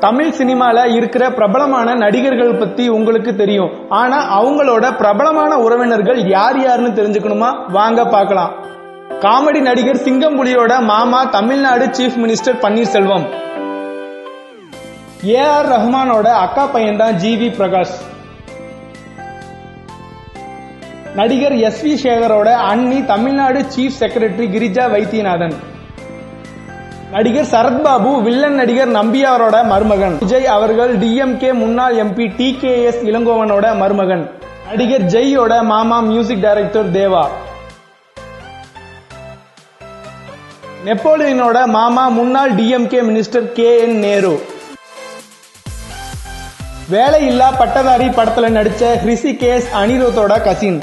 தமிழ் சினிமால இருக்கிற பிரபலமான நடிகர்கள் பத்தி உங்களுக்கு தெரியும். ஆனா அவங்களோட பிரபலமான உறவினர்கள் யார் யாருன்னு தெரிஞ்சுக்கணுமா? வாங்க பார்க்கலாம். காமெடி நடிகர் சிங்கம்புலியோட மாமா Tamil Nadu chief minister Panneerselvam. AR ரஹ்மானோட அக்கா பையன் தான் ஜிவி பிரகாஷ். நடிகர் எஸ்.வி. சேகரோட அண்ணி தமிழ்நாடு சீஃப் செக்ரட்டரி கிரிஜா வைத்தியநாதன். நடிகர் சரத்பாபு வில்லன் நடிகர் நம்பியாரோட மருமகன். விஜய் அவர்கள் டிஎம்கே முன்னாள் எம்பி TKS இளங்கோவனோட மருமகன். நடிகர் ஜெயோட மாமா மியூசிக் டைரக்டர் தேவா. நெப்போலியனோட மாமா முன்னாள் டிஎம்கே மினிஸ்டர் KN நேரு. வேலையில்லா பட்டதாரி படத்துல நடிச்ச ஹிருஷிகேஷ் அனிருத்தோட கசின்.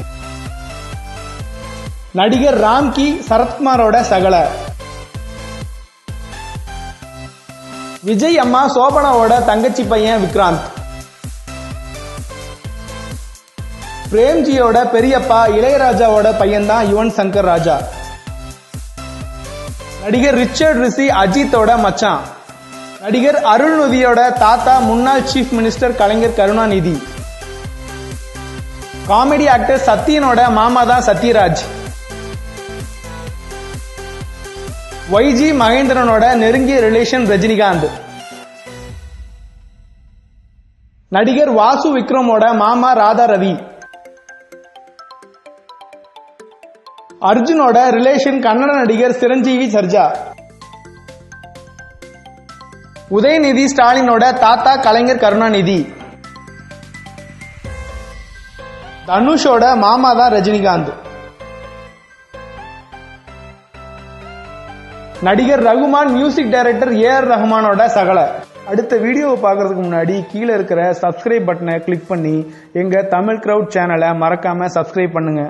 நடிகர் ராம்கி சரத்குமாரோட சகல. விஜய் அம்மா சோபனாவோட தங்கச்சி பையன் விக்ராந்த். பிரேம்ஜியோட பெரியப்பா இளையராஜாவோட பையன் தான் யுவன் சங்கர் ராஜா. நடிகர் ரிச்சர்ட் ரிஷி அஜித்தோட மச்சான். நடிகர் அருள்நிதியோட தாத்தா முன்னாள் சீஃப் மினிஸ்டர் கலைஞர் கருணாநிதி. காமெடி ஆக்டர் சத்யனோட மாமா தான் சத்யராஜ். YG மகேந்திரனோட நெருங்கிய ரிலேஷன் ரஜினிகாந்த். நடிகர் வாசு விக்ரமோட மாமா ராதா ரவி. அர்ஜுனோட ரிலேஷன் கன்னட நடிகர் சிரஞ்சீவி சர்ஜா. உதயநிதி ஸ்டாலினோட தாத்தா கலைஞர் கருணாநிதி. தனுஷோட மாமா தான் ரஜினிகாந்த். நடிகர் ரகுமான் மியூசிக் டைரக்டர் ஏஆர் ரஹ்மானோட சகல. அடுத்த வீடியோவை பார்க்கறதுக்கு முன்னாடி கீழே இருக்கிற சப்ஸ்கிரைப் பட்டனை கிளிக் பண்ணி எங்க தமிழ் கிரவுட் சேனலை மறக்காம சப்ஸ்கிரைப் பண்ணுங்க.